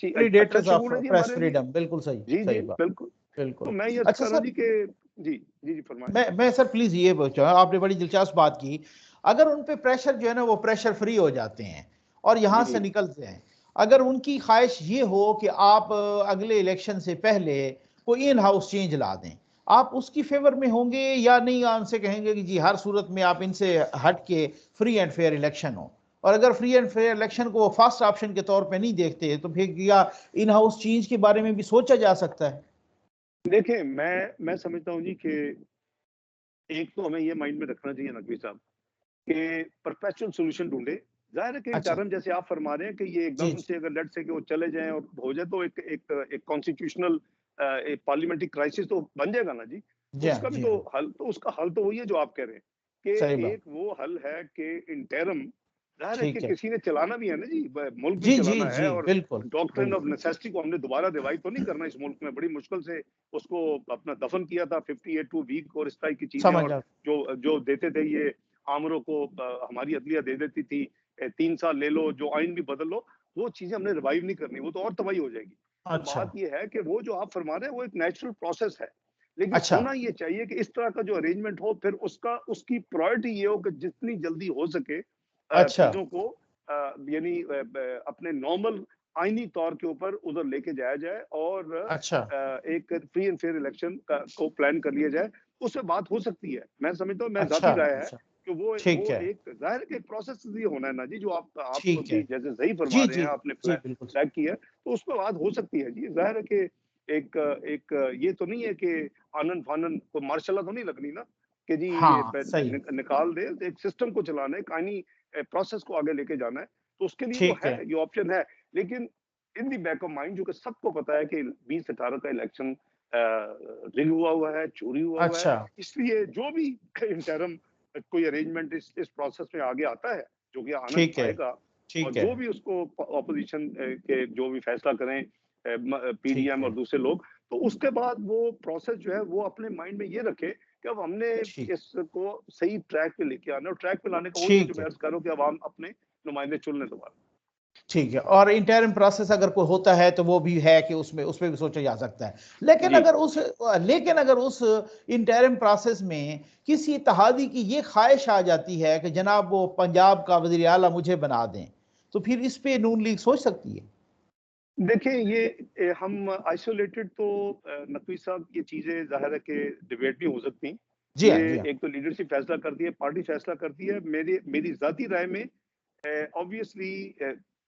Predators अच्छा of शगुन है जी press हमारे लिए। फ्रीडम, बिल्कुल सही, जी सही जी बात, बिल्कुल। तो बिल्कुल। मैं ये अच्छा कर रहा हूँ सर, जी कि जी जी जी फरमाएं। मैं सर प्लीज ये पूछा, आपने बड़ी दिलचस्प बात की, अगर उन पे प्रेशर जो है ना वो प्रेशर फ्री हो जाते हैं और यहां से जी निकलते हैं, अगर उनकी ख्वाहिश ये हो कि आप अगले इलेक्शन से पहले कोई इन हाउस चेंज ला दें, आप उसकी फेवर में होंगे या नहीं? उनसे कहेंगे कि जी हर सूरत में आप इनसे हट के फ्री एंड फेयर इलेक्शन हो, और अगर फ्री एंड फेयर इलेक्शन को वो फर्स्ट ऑप्शन के तौर पे नहीं देखते तो फिर क्या इन हाउस चेंज के बारे में भी सोचा जा सकता है? देखिए मैं समझता हूँ जी कि एक तो हमें ये माइंड में रखना चाहिए नकवी साहब कि परपेचुअल सॉल्यूशन ढूंढे। जाहिर है कि अच्छा, इंटरम जैसे आप फरमा रहे हैं कि ये जी एकदम जी से अगर लेट से कि वो चले जाएं और हो जाए तो एक कॉन्स्टिट्यूशनल एक पार्लियामेंट्री क्राइसिस तो बन जाएगा ना जी। जी हाँ, उसका भी जी तो हाँ, हल, तो उसका हल तो वही है जो आप कह रहे हैं सही कि बात, एक वो हल है कि इंटरम, जाहिर है कि ठीक है, किसी ने चलाना भी है ना जी, मुल्क भी जी जी चलाना है। जी, और बिल्कुल डॉक्ट्रिन ऑफ बिल्कुल, नेसेसिटी को हमने दोबारा रिवाइव तो नहीं करना इस मुल्क में, बड़ी मुश्किल से उसको अपना दफन किया था 58 टू वीक और इस तरह की चीजें। समझ और आ, जो जो देते थे ये आमरों को, हमारी अदलिया दे देती थी 3 साल ले लो, जो आइन भी बदल लो, वो चीजें हमने रिवाइव नहीं करनी, वो तो और तबाही हो जाएगी। तो अच्छा बात ये है कि वो जो आप फरमा रहे हैं वो एक नेचुरल प्रोसेस है, लेकिन अच्छा होना ये चाहिए कि इस तरह का जो अरेंजमेंट हो, फिर उसका उसकी प्रायोरिटी ये हो कि जितनी जल्दी हो सके अच्छा चीजों को यानी अपने नॉर्मल आईनी तौर के ऊपर उधर लेके जाया जाए और अच्छा एक फ्री एंड फेयर इलेक्शन को प्लान कर लिया जाए। उससे बात हो सकती है, मैं समझता हूँ, मैं अच्छा जाती राय है अच्छा, कि ठीक वो है, एक जाहिर है कि एक प्रोसेस ये होना है ना जी, जो आप ठीक है, भी जैसे सही फरमा जी रहे जी हैं, आपने जी, बिल्कुल, फ्लैग किया है, तो उस पर बात हो सकती है जी। जाहिर है कि एक एक ये तो नहीं है कि आनन फानन को मार्शल तो नहीं लगनी ना कि जी हाँ सही, निकाल दे। एक सिस्टम को चलाना है, कानूनी प्रोसेस को आगे लेके जाना है, तो उसके लिए वो ठीक है, है, ये ऑप्शन है। लेकिन इन दी बैक ऑफ माइंड जो कि सबको पता है कि 2018 का इलेक्शन रिग हुआ है, चोरी हुआ है, अच्छा, इसलिए जो भी इंटरम कोई अरेंजमेंट इस प्रोसेस में आगे आता है, जो कि आनंद ठीक है, आएगा, और ठीक है, जो भी उसको ऑपोजिशन के जो भी फैसला करें, ठीक पीडीएम और है, दूसरे लोग, तो उसके बाद वो प्रोसेस जो है वो अपने माइंड में ये रखे कि अब हमने ठीक, इसको सही ट्रैक पे लेके आना है। और ट्रैक पे लाने का वही है जो ठीक मैं है, अर्ज कर रहा हूँ कि अब हम अपने नुमाइंदे चुन लें दोबारा। ठीक है। और इंटरिम प्रोसेस अगर कोई होता है तो वो भी है कि उसमें उसमें भी सोचा जा सकता है, जी लेकिन अगर उस इंटरिम प्रोसेस में किसी इत्तेहादी की ये ख्वाहिश आ जाती है कि जनाब वो पंजाब का वजीर आला मुझे बना दें, तो फिर इस पे नून लीग सोच सकती है? देखिए ये हम आइसोलेटेड तो नकवी साहब, ये चीजें जाहिर है कि डिबेट भी हो सकती हैं। जी हाँ, ये जी हाँ, एक तो लीडरशिप फैसला करती है, पार्टी फैसला करती है। मेरी जाती राय में ऑब्वियसली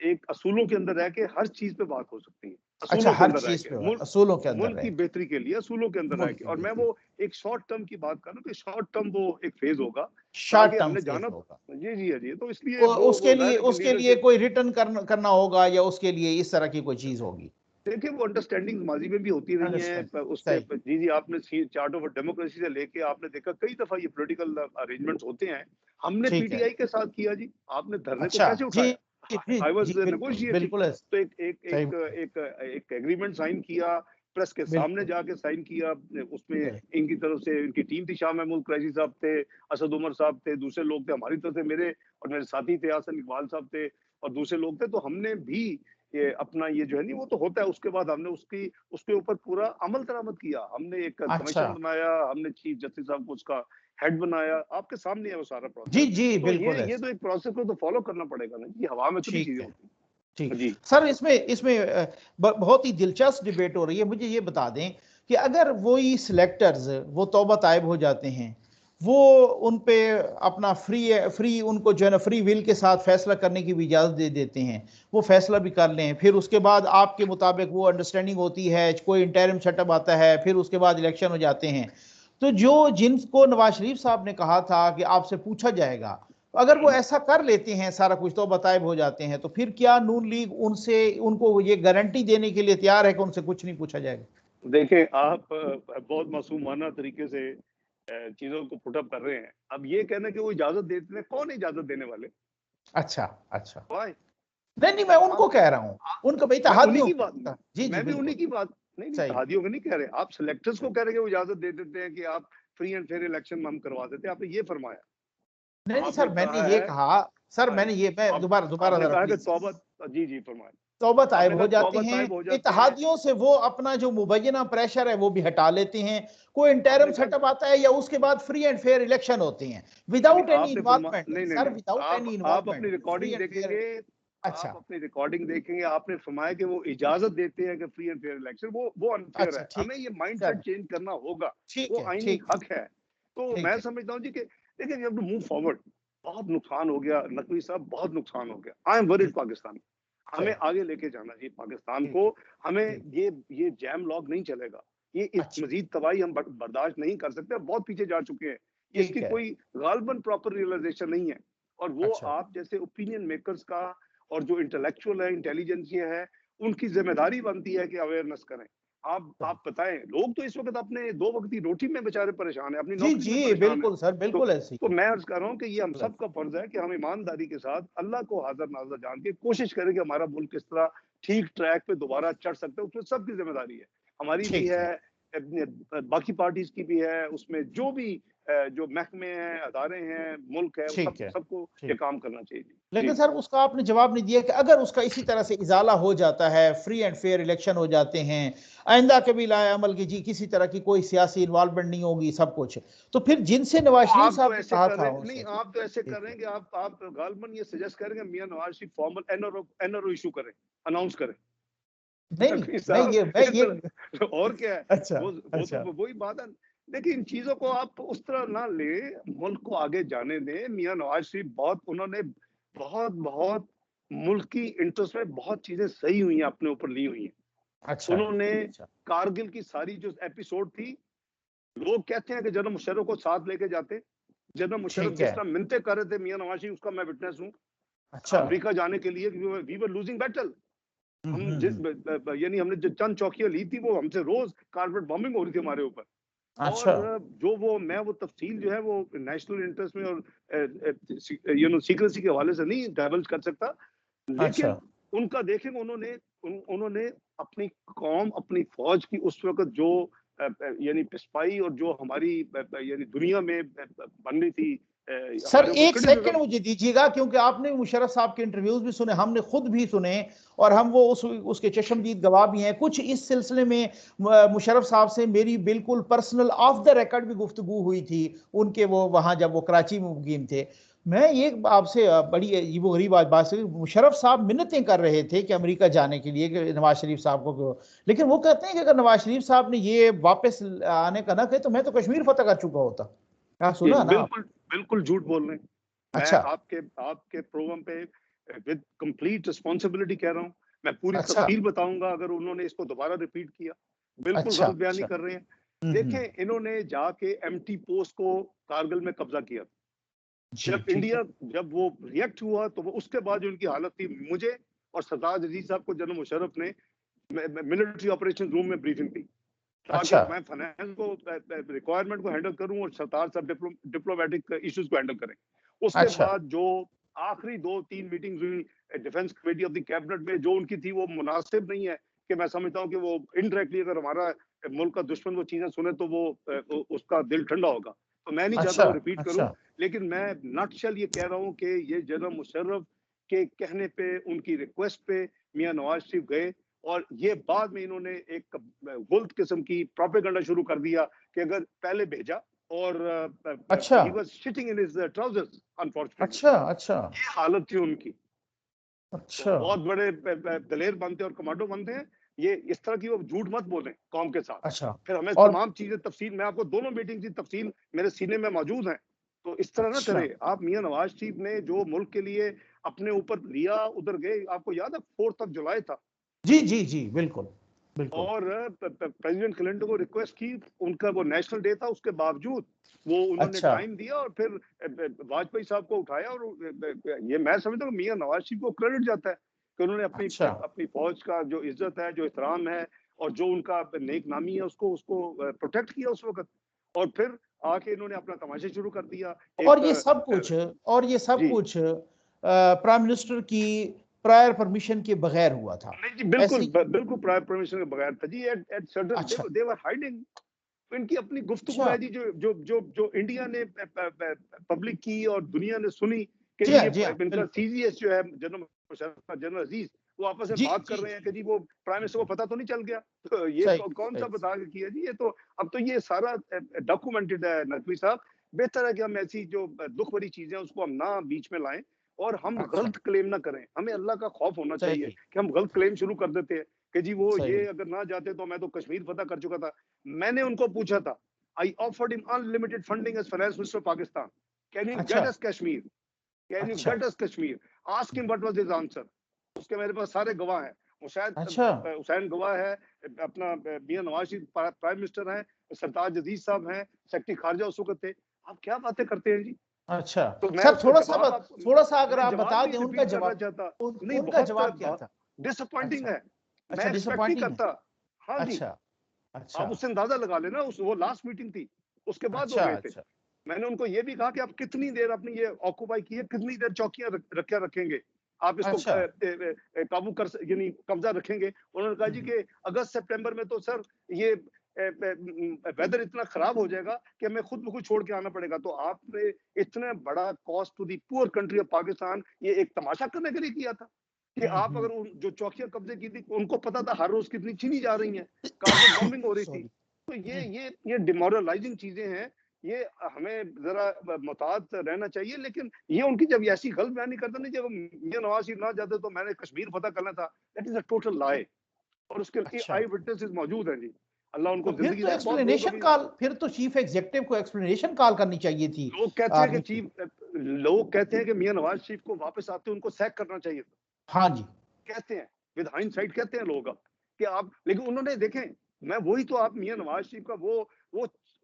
एक असूलों के अंदर रह के हर चीज पे बात हो सकती है, अच्छा, असूलों के हर अंदर रह चीज के पे मुल्क असूलों के अंदर मुल्क रहे, की बेहतरी के लिए असूलों के अंदर रह मुल्क के। की और मैं बेहतरी, वो एक शॉर्ट टर्म की बात कर रहा हूँ कि शॉर्ट टर्म वो एक फेज होगा, शॉर्ट आगे टर्म हमने फेज जाना। होगा, जी जी जी, तो इसलिए वो जाहिर है कि उसके लिए लीडरशिप, कोई रिटर्न करना होगा या उसके लिए इस तरह की कोई चीज होगी? देखिए वो अंडरस्टैंडिंग माजी में भी होती रही है। अंडरस्टैंड, उसके सही, जी जी, आपने चार्ट ऑफ डेमोक्रेसी से लेके आपने देखा कई दफा ये पॉलिटिकल अरेंजमेंट होते हैं। हमने ठीक है, पीटीआई के साथ किया जी, आपने धरने को अच्छा, कैसे जी उठाया? जी आई वाज जी, बिल्कुल नेगोशिएटिंग। बिल्कुल है, तो एक एक सही एक बात है, एक एक एग्रीमेंट साइन किया, प्रेस के सामने बिल्कुल जाके साइन किया। उसमें सही, इनकी तरफ से इनकी टीम थी, शाह महमूद कुरैशी साहब थे, असद उमर साहब थे, दूसरे लोग थे हमारी तरफ से, मेरे और मेरे साथी थे, हसन इकबाल साहब थे और दूसरे लोग थे। तो हमने भी ये अपना ये जो है नहीं, वो तो होता है। उसके बाद हमने उसके ऊपर पूरा अमल दरामद किया। हमने एक अच्छा, कमीशन बनाया, हमने चीफ जस्टिस साहब को उसका हेड बनाया। आपके सामने है वो सारा जी प्रोसेस। जी, तो बिल्कुल है, ये तो एक प्रोसेस को तो फॉलो करना पड़ेगा ना जी, हवा में तो नहीं ठीक चीजें है, होती। ठीक। जी सर इसमें इसमें बहुत ही दिलचस्प डिबेट हो रही है, मुझे ये बता दें कि अगर वही सिलेक्टर्स वो तौबा तायब हो जाते हैं, वो उन पे अपना फ्री उनको जो है ना फ्री विल के साथ फैसला करने की भी इजाज़त दे देते हैं, वो फैसला भी कर लें, फिर उसके बाद आपके मुताबिक वो अंडरस्टैंडिंग होती है, कोई इंटरिम सेटअप आता है, फिर उसके बाद इलेक्शन हो जाते हैं, तो जो जिनको नवाज शरीफ साहब ने कहा था कि आपसे पूछा जाएगा, अगर वो ऐसा कर लेते हैं, सारा कुछ तो बताए हो जाते हैं, तो फिर क्या नून लीग उनसे उनको ये गारंटी देने के लिए तैयार है कि उनसे कुछ नहीं पूछा जाएगा? देखें आप बहुत मासूमाना तरीके से चीजों को पुटअप कर रहे हैं। अब ये कहना कि वो इजाजत देते हैं, कौन है इजाजत देने वाले? अच्छा अच्छा, Why? नहीं नहीं, मैं आप उनको कह रहा हूँ, उनको भाई मैं उन्हीं इत्तेहादियों की बात, को, जी जी मैं भी उन्हीं बिल्कुल की बात, नहीं नहीं सही, इत्तेहादियों को नहीं कह रहे। आप सिलेक्टर्स को सही। कह रहे हैं कि वो इजाजत दे देते हैं कि आप फ्री एंड फेयर इलेक्शन हम करवा देते हैं। आपने ये फरमाया। नहीं नहीं आपने सर, मैंने कहा ये है कहा, सर मैंने ये, मैं आप दोबारा दोबारा आपने जरा कहा कि प्लीज, तौबा, जी जी फरमाया। तौबा तायब हो जाते तौबा हैं, तायब हो जाते हैं। इत्तेहादियों से वो अपना जो मुबैना प्रेशर है वो भी हटा लेते हैं, कोई इंटरिम सेटअप आता है या उसके बाद फ्री एंड फेयर इलेक्शन होते हैं without any involvement, sir without any आप अपनी involvement, free recording and fair. देखेंगे, अच्छा आप अपनी रिकॉर्डिंग देखेंगे, आपने फरमाया कि वो इजाजत देते हैं कि फ्री एंड फेयर इलेक्शन, वो अनफेयर अच्छा, है। ठीक हमें ये है, माइंडसेट चलो चेंज करना होगा, ठीक वो है, आईनी ठीक है, हक है। तो ठीक मैं है, समझता हूँ जी कि देखिए, जब मूव फॉरवर्ड, बहुत नुकसान हो गया नकवी साहब, बहुत नुकसान हो गया। आई एम वरीड पाकिस्तान, हमें चलो आगे लेके जाना चाहिए पाकिस्तान ठीक को। है, हमें ठीक, ये जैम लॉग नहीं चलेगा, ये इस अच्छा मजीद तबाही हम बर्दाश्त नहीं कर सकते, बहुत पीछे जा चुके हैं। ठीक इसकी है, कोई गालबन प्रॉपर रियलाइजेशन नहीं है। और वो अच्छा आप जैसे ओपिनियन मेकर्स का और जो इंटेलेक्चुअल है, इंटेलिजेंसिया है, उनकी जिम्मेदारी बनती है कि अवेयरनेस करें। चलो आप बताएं, लोग तो इस वक्त अपने 2 वक्त की रोटी में बेचारे परेशान है, अपनी जी नौकरी में जी परेशान है। बिल्कुल सर, तो बिल्कुल ऐसे ही है, मैं अर्ज कर रहा हूँ कि ये हम बिल्कुल सब का फर्ज है कि हम ईमानदारी के साथ अल्लाह को हाजिर नाजर जान के कोशिश करें कि हमारा मुल्क किस तरह ठीक ट्रैक पे दोबारा चढ़ सकते हैं। उसमें सबकी जिम्मेदारी है, हमारी भी ठीक है, है, बाकी पार्टीज की भी है। उसमें जो भी जो महकमे हैं, अदारे हैं, मुल्क है, ठीक है, सबको ये ठीक। काम करना चाहिए। जी लेकिन जी सर उसका आपने जवाब नहीं दिया कि अगर उसका इसी तरह से इजाला हो जाता है, फ्री एंड फेयर इलेक्शन हो जाते हैं, आइंदा कभी लाए अमल की जी किसी तरह की कोई सियासी इन्वॉल्वमेंट नहीं होगी, सब कुछ, तो फिर जिनसे नवाज तो शरीफ आप तो साहब ने ऐसे कहा कर था रहे नहीं, उनसे, आप तो ऐसे ठीक है, करेंगे, आप गालबन ये सजेस्ट करेंगे मियां Nawaz Sharif formal NRO issue करें, अनाउंस करें। नहीं नहीं, नकवी मैं साहब इस ये तरह, और क्या है, अच्छा वो तो अच्छा वही बात है। देखिए, इन चीजों को आप उस तरह ना ले, मुल्क को आगे जाने दें। मियां नवाज शरीफ उन्होंने बहुत बहुत मुल्क की इंटरेस्ट में बहुत चीजें सही हुई हैं, अपने ऊपर ली हुई हैं। अच्छा उन्होंने अच्छा कारगिल की सारी जो एपिसोड थी, लोग कहते हैं कि जनरल मुशर्रफ को साथ लेके जाते, जनरल मुशर्रफ ठीक जिस है, तरह मिन्नतें कर रहे थे मियां नवाज शरीफ, उसका मैं विटनेस हूँ। अच्छा अमेरिका जाने के लिए वी वर लूजिंग बैटल। हम हम्म, यानी हमने जो चंद चौकियां ली थी, वो हमसे रोज कारपेट बॉम्बिंग हो रही थी हमारे ऊपर। और अच्छा जो वो तफसील जो है वो नेशनल इंटरेस्ट में और सीक्रेसी के हवाले से नहीं डाइवर्ज कर सकता। अच्छा लेकिन उनका देखेंगे, उन्होंने अपनी कौम, अपनी फौज की उस वक्त जो यानी पिस्पाई और जो हमारी यानी दुनिया में बन रही थी सर हमारे ऊपर एक सेकंड क्रिटिसिज्म। मुझे दीजिएगा, क्योंकि आपने मुशर्रफ साहब के इंटरव्यूज भी सुने, हमने खुद भी सुने, और हम वो उसके चशमदीद गवाह भी हैं। कुछ इस सिलसिले में मुशर्रफ साहब से मेरी बिल्कुल पर्सनल ऑफ द रिकॉर्ड भी गुफ्तगू हुई थी, उनके वो वहां जब वो कराची में मुकीम थे। मैं ये आपसे बड़ी वो गरीब बात से, मुशर्रफ साहब मिन्नतें कर रहे थे कि अमेरिका जाने के लिए, कि नवाज शरीफ साहब को, लेकिन वो कहते हैं कि अगर नवाज शरीफ साहब ने ये वापस आने का ना कहे तो मैं तो कश्मीर फतह कर चुका होता। हाँ सुना ना आप? बिल्कुल बिल्कुल झूठ बोल रहे हैं। मैं अच्छा आपके प्रोग्राम पे विद कंप्लीट रिस्पॉन्सिबिलिटी कह रहा हूँ। मैं पूरी अच्छा तफसील बताऊंगा अगर उन्होंने इसको दोबारा रिपीट किया। बिल्कुल अच्छा गलत बयानी अच्छा कर रहे हैं। हम्म, देखें, इन्होंने जाके एम्प्टी पोस्ट को कारगिल में कब्जा किया। जी जब ठीक है, इंडिया जब वो रिएक्ट हुआ, तो वो उसके बाद जो उनकी हालत थी, मुझे और सरताज अजीज साहब को जनरल मुशर्रफ ने मिलिट्री ऑपरेशन रूम में ब्रीफिंग दी, ताकि अच्छा मैं फाइनेंस को रिक्वायरमेंट को हैंडल करूं और सरताज साहब डिप्लोमेटिक इश्यूज को हैंडल करें। उसके अच्छा बाद जो आखिरी 2-3 मीटिंग्स हुई defence committee of the cabinet में, जो उनकी थी, वो मुनासिब नहीं है। कि मैं समझता हूँ कि वो इनडायरेक्टली अगर हमारा मुल्क का दुश्मन वो चीजें सुने तो वो उसका दिल ठंडा होगा। तो मैं नहीं चाहता अच्छा वो रिपीट करूं। अच्छा लेकिन मैं नटशल ये कह रहा हूँ कि ये जनरल मुशर्रफ के कहने पे, उनकी रिक्वेस्ट पे मियां नवाज शरीफ गए। और ये बाद में इन्होंने एक गुल्त किस्म की प्रोपेगेंडा शुरू कर दिया कि अगर पहले भेजा, और अच्छा he was sitting in his trousers unfortunately. अच्छा अच्छा ये हालत थी उनकी। तो अच्छा बहुत बड़े दलेर बनते हैं और कमांडो बनते हैं। ये इस तरह की वो झूठ मत बोलें कौम के साथ। अच्छा फिर हमें और तमाम चीजें तफसील, मैं आपको दोनों मीटिंग की तफसील मेरे सीने में मौजूद है। तो इस तरह ना अच्छा करे आप। मियां नवाज शरीफ ने जो मुल्क के लिए अपने ऊपर लिया, उधर गए, आपको याद है 4 जुलाई था, जी जी जी बिल्कुल बिल्कुल और प्रेसिडेंट क्लिंटन को रिक्वेस्ट की, उनका वो नेशनल डे था, उसके बावजूद वो उन्होंने अच्छा टाइम दिया, और फिर वाजपेयी साहब को उठाया। और ये मैं समझता हूँ मियां नवाज शरीफ को क्रेडिट जाता है कि उन्होंने अपनी अच्छा अपनी फौज का जो इज्जत है, जो एहतराम है, और जो उनका नेक नामी है, उसको उसको प्रोटेक्ट किया उस वक्त। और फिर आके इन्होंने अपना तमाशा शुरू कर दिया। और एक ये सब कुछ, और ये सब जी कुछ प्राइम मिनिस्टर की प्रायर परमिशन के बगैर हुआ था, नहीं जी, बिल्कुल ऐसी? बिल्कुल प्राइम परमिशन के बगैर था जी। एट सर्टेन अच्छा दे वर हाइडिंग। इनकी अपनी गुफ्तगू अच्छा है जी, जो इंडिया ने पब्लिक की और दुनिया ने सुनी कि जी जी हाँ ये जी हाँ इनका बिल्कुल सीजीएस जो है, जनरल मुशर्रफ, जनरल अजीज, वो आपस में जी बात कर जी रहे हैं कि जी वो प्राइम मिनिस्टर को पता तो नहीं चल गया। तो ये सही कौन सा सही बता के किया जी, ये तो अब तो ये सारा डॉक्यूमेंटेड है नकवी साहब। बेहतर है कि हम ऐसी जो दुख भरी चीजें हैं उसको हम ना बीच में लाएं और हम अच्छा गलत क्लेम ना करें। हमें अल्लाह का खौफ होना चाहिए सही कि हम गलत क्लेम शुरू कर देते हैं कि जी वो ये सही अगर ना जाते तो मैं तो कश्मीर फतह कर चुका था। मैंने उनको पूछा था, I offered him unlimited funding as finance minister Pakistan, can you अच्छा get us Kashmir, can you अच्छा get us Kashmir, ask him what was his answer. उसके मेरे पास सारे गवाह हैं। वो शायद अच्छा हुसैन गवाह है, अपना मियां नवाज शरीफ प्राइम मिनिस्टर हैं, सरताज अजीज साहब हैं, सेक्रेटरी खारजा उस वक्त थे। आप क्या बातें करते हैं जी। अच्छा तो मैं सर उसका जवाब आप, थोड़ा सा अगर मैं आप जवाब बता नहीं दें उनका रिपीट करना जवाब चाहता। नहीं, उनका बहुत जवाब क्या था डिसअपॉइंटिंग अच्छा है। मैं अच्छा एक्सपेक्ट नहीं डिसअपॉइंटिंग है करता। हाँ जी, अच्छा आप अच्छा उससे अंदाजा लगा लेना। उस वो लास्ट मीटिंग थी, उसके बाद वो अच्छा गए थे। अच्छा मैंने उनको ये भी कहा कि आप कितनी देर अपनी ये ऑक्यूपाई की है, कितनी देर चौकियां रखा रखेंगे, आप इसको अच्छा काबू कर यानी कब्जा रखेंगे। उन्होंने कहा जी कि अगस्त सितंबर में तो सर ये वेदर इतना खराब हो जाएगा कि हमें खुद ब खुद छोड़ के आना पड़ेगा। तो आपने इतना बड़ा cost to the poor country of Pakistan ये एक तमाशा करने के लिए किया था कि आप अगर जो चौकियां कब्जे की थी उनको पता था हर रोज कितनी चीनी जा रही है, कारपेट बॉम्बिंग हो रही थी। सॉरी तो ये डिमोरलाइजिंग चीजें हैं। ये हमें जरा मुताद रहना चाहिए। लेकिन ये उनकी जब ऐसी गलत बयानी करते नहीं, जब मियां नवाज शरीफ ना जाते तो मैंने कश्मीर फतह करना था, दैट इज अ टोटल लाई। और उसके अच्छा आई विटनेसेस मौजूद हैं जी। अल्लाह तो उनको जिंदगी दे। बहुत लोग अभी, फिर तो चीफ एग्जीक्यूटिव को एक्सप्लेनेशन कॉल करनी चाहिए थी लोग कहते हैं कि आर्मी की लोग कहते हैं कि मियां नवाज शरीफ को वापस आते उनको सैक करना चाहिए था। हाँ जी कहते हैं, विद हाइंडसाइट कहते हैं लोग अब कि आप, लेकिन उन्होंने देखें, मैं वही तो आप मियां नवाज शरीफ का वो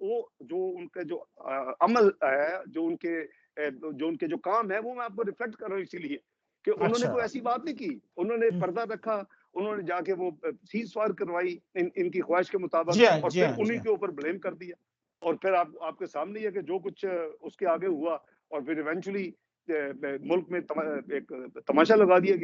वो जो उनका जो अमल है, जो उनके जो काम है, वो मैं आपको रिफ्लेक्ट कर रहा हूँ इसीलिए कि उन्होंने अच्छा कोई ऐसी बात नहीं की। उन्होंने पर्दा रखा, उन्होंने जाके वो सीज फायर करवाई इनकी ख्वाहिश के मुताबिक, जी हाँ और जी फिर हाँ जी उन्हीं हाँ के ऊपर ब्लेम कर दिया। और फिर आपके सामने ही है कि जो कुछ उसके आगे हुआ, और फिर इवेंचुअली मुल्क में एक तमाशा लगा दिया गया।